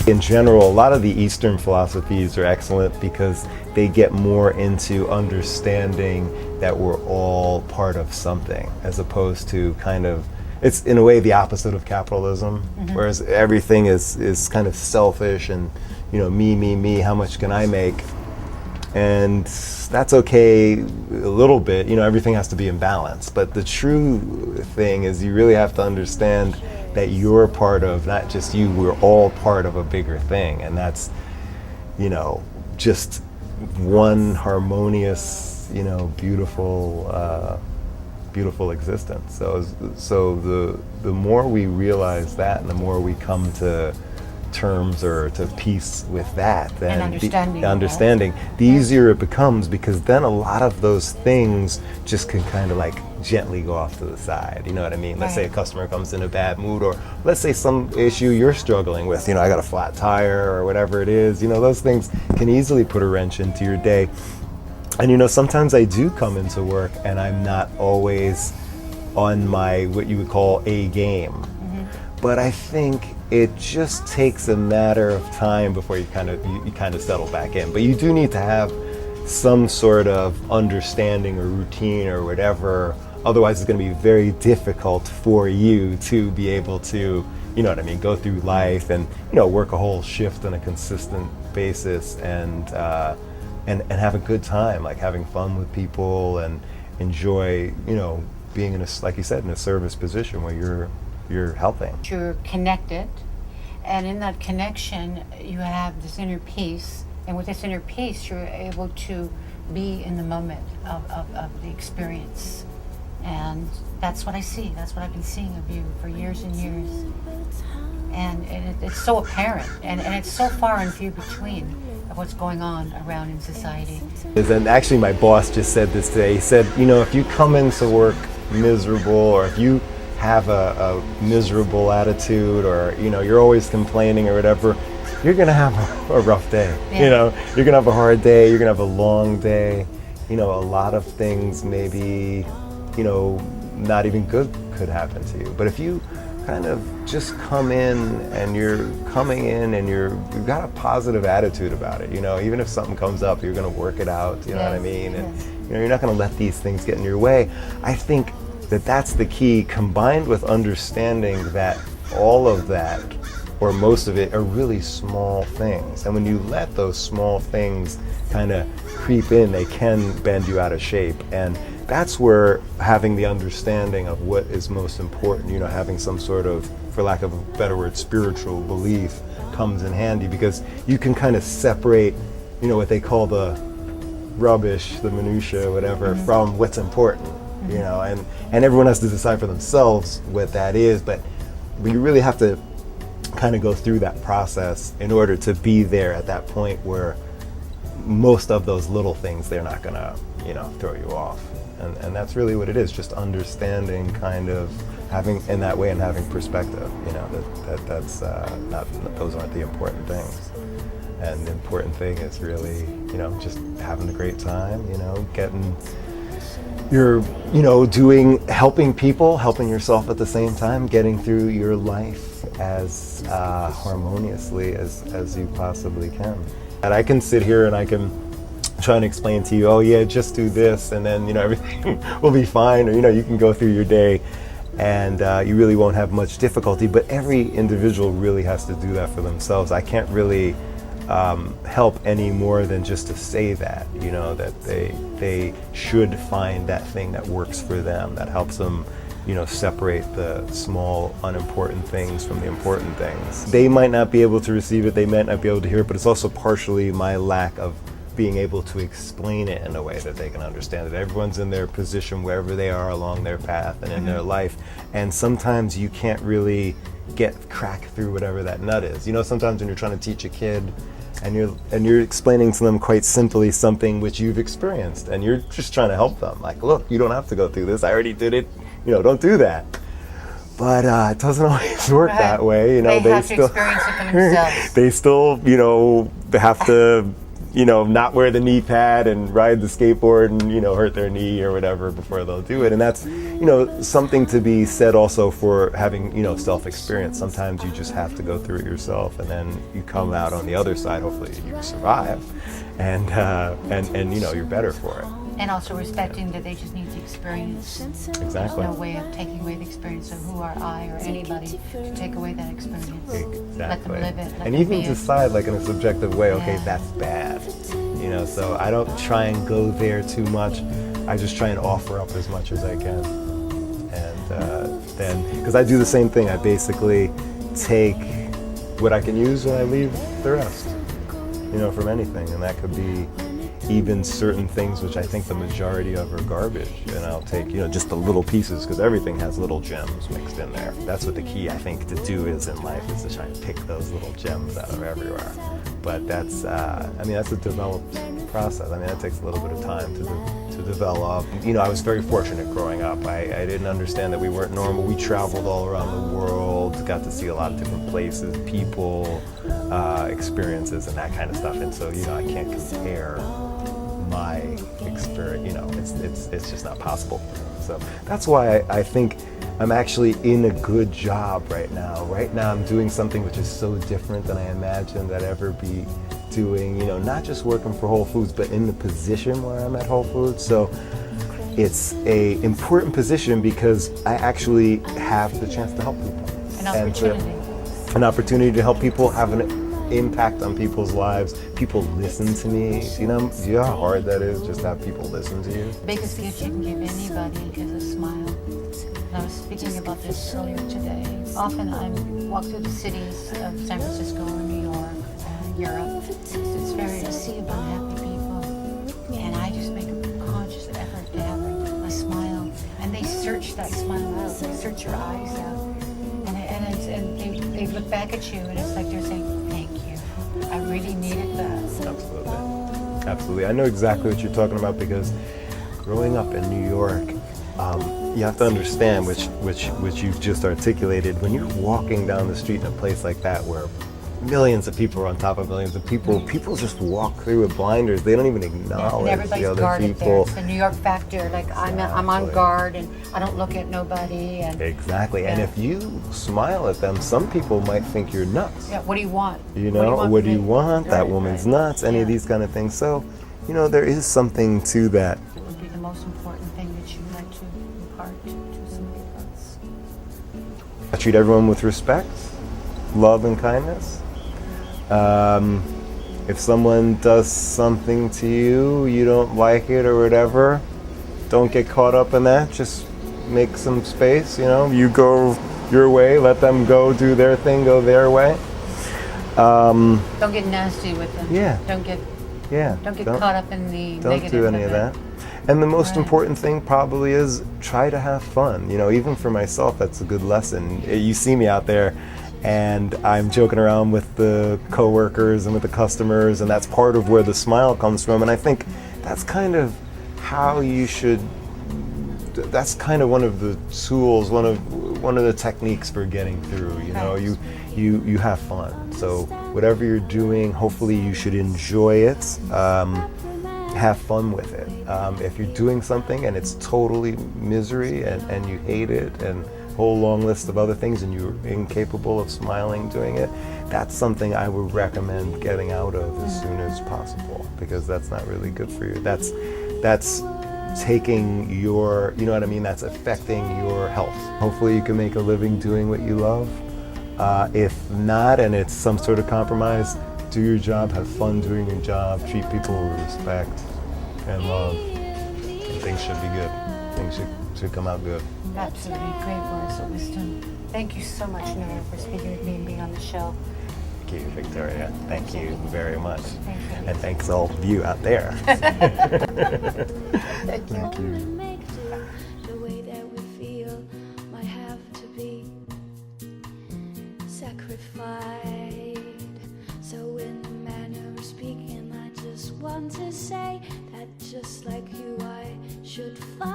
In general, a lot of the Eastern philosophies are excellent because they get more into understanding that we're all part of something, as opposed to kind of, it's in a way the opposite of capitalism, whereas everything is kind of selfish and, you know, me, how much can I make? And that's okay a little bit, you know, everything has to be in balance. But the true thing is you really have to understand that you're part of, not just you, we're all part of a bigger thing. And that's, you know, just one harmonious, you know, beautiful existence. So the more we realize that, and the more we come to terms or to peace with that, then understanding, the easier it becomes, because then a lot of those things just can kind of like gently go off to the side. You know what I mean? Let's say a customer comes in a bad mood, or let's say some issue you're struggling with. You know, I got a flat tire or whatever it is. You know, those things can easily put a wrench into your day. And you know, sometimes I do come into work and I'm not always on my, what you would call, A game. But I think it just takes a matter of time before you kind of settle back in. But you do need to have some sort of understanding or routine or whatever. Otherwise, it's going to be very difficult for you to be able to, you know what I mean, go through life and, you know, work a whole shift on a consistent basis and have a good time, like having fun with people and enjoy, you know, being in a, like you said, in a service position where you're helping. You're connected, and in that connection you have this inner peace, and with this inner peace you're able to be in the moment of the experience. And that's what I see. That's what I've been seeing of you for years and years. And it's so apparent, and it's so far and few between of what's going on around in society. And actually my boss just said this today. He said, you know, if you come into work miserable, or if you have a miserable attitude, or, you know, you're always complaining or whatever, you're gonna have a rough day. You know, you're gonna have a hard day, you're gonna have a long day. You know, a lot of things maybe, you know, not even good could happen to you. But if you kind of just come in and you're coming in and you've got a positive attitude about it, you know, even if something comes up, you're gonna work it out, you know what I mean? And, you know, you're not gonna let these things get in your way. I think that that's the key, combined with understanding that all of that, or most of it, are really small things. And when you let those small things kind of creep in, they can bend you out of shape. And that's where having the understanding of what is most important, you know, having some sort of, for lack of a better word, spiritual belief comes in handy, because you can kind of separate, you know, what they call the rubbish, the minutia, whatever, from what's important. You know, and everyone has to decide for themselves what that is, but you really have to kind of go through that process in order to be there at that point where most of those little things, they're not gonna, you know, throw you off. And that's really what it is, just understanding, kind of having in that way, and having perspective, you know, that's not, those aren't the important things. And the important thing is really, you know, just having a great time, you know, you're, you know, helping people, helping yourself at the same time, getting through your life as harmoniously as you possibly can. And I can sit here and I can try and explain to you, oh yeah, just do this, and then, you know, everything will be fine, or, you know, you can go through your day and you really won't have much difficulty. But every individual really has to do that for themselves. I can't really help any more than just to say that, you know, that they should find that thing that works for them, that helps them, you know, separate the small, unimportant things from the important things. They might not be able to receive it, they might not be able to hear it, but it's also partially my lack of being able to explain it in a way that they can understand it. Everyone's in their position wherever they are along their path and in their life, and sometimes you can't really crack through whatever that nut is. You know, sometimes when you're trying to teach a kid and you're explaining to them quite simply something which you've experienced, and you're just trying to help them, like, look, you don't have to go through this, I already did it, you know, don't do that. But it doesn't always work that way, you know. They have to experience it for themselves. They still, you know, have to not wear the knee pad and ride the skateboard and, hurt their knee or whatever before they'll do it. And that's, something to be said also for having, self-experience. Sometimes you just have to go through it yourself, and then you come out on the other side, hopefully you survive, and you're better for it. And also respecting that they just need the experience. Exactly. There's no way of taking away the experience, so who are I or anybody to take away that experience? Exactly. Let them live it. Let And them even be it. decide, like in a subjective way, okay, Yeah. that's bad. So I don't try and go there too much. I just try and offer up as much as I can. And then, because I do the same thing, I basically take what I can use and I leave the rest, from anything. And that could be even certain things which I think the majority of are garbage, and I'll take just the little pieces, because everything has little gems mixed in there. That's what the key, I think, to do is in life, is to try and pick those little gems out of everywhere. But that's that's a developed process. That takes a little bit of time to develop. I was very fortunate growing up. I didn't understand that we weren't normal. We traveled all around the world, got to see a lot of different places, people, experiences, and that kind of stuff. And so I can't compare my experience, it's just not possible. So that's why I think I'm actually in a good job right now. Right now I'm doing something which is so different than I imagined I'd ever be doing, not just working for Whole Foods, but in the position where I'm at Whole Foods. So it's a important position because I actually have the chance to help people. An opportunity to help people, have an impact on people's lives. People listen to me. You know how hard that is, just to have people listen to you? The biggest gift you can give anybody is a smile. And I was speaking about this earlier today. Often I walk through the cities of San Francisco or New York, Europe. It's very to see a bunch of happy people. And I just make a conscious effort to have a smile. And they search that smile out. They search your eyes out. And they look back at you, and it's like they're saying, thank you. I really needed that. Absolutely. I know exactly what you're talking about, because growing up in New York, you have to understand, which you've just articulated, when you're walking down the street in a place like that where millions of people are on top of millions of people just walk through with blinders. They don't even acknowledge the other guarded people. There. It's the New York factor. Like I'm on guard and I don't look at nobody. And exactly. And if you smile at them, some people might think you're nuts. Yeah. What do you want? What do you want? That woman's nuts. Any of these kind of things. So, there is something to that. It would be the most important thing that you'd like to impart to somebody else. I treat everyone with respect, love, and kindness. If someone does something to you, you don't like it or whatever, don't get caught up in that. Just make some space, you go your way, let them go do their thing, go their way. Don't get nasty with them. Yeah. Don't get caught up in the don't negative. Don't do any of that. And the most important thing probably is try to have fun. Even for myself, that's a good lesson. You see me out there, and I'm joking around with the coworkers and with the customers, and that's part of where the smile comes from. And I think that's kind of how you should. That's kind of one of the tools, one of the techniques for getting through. You have fun. So whatever you're doing, hopefully you should enjoy it. Have fun with it. If you're doing something and it's totally misery and you hate it, and whole long list of other things, and you're incapable of smiling doing it, that's something I would recommend getting out of as soon as possible, because that's not really good for you. That's taking your, that's affecting your health. Hopefully you can make a living doing what you love. If not, and it's some sort of compromise, do your job, have fun doing your job, treat people with respect and love, and things should be good. Things should come out good. Absolutely great words of wisdom. Thank you so much, Nora, for speaking with me and being on the show. Thank you, Victoria. Thank you very much. Thank you. And thanks all of you out there. Thank you. The way that we feel might have to be sacrificed. So in the manner of speaking, I just want to say that just like you, I should fight.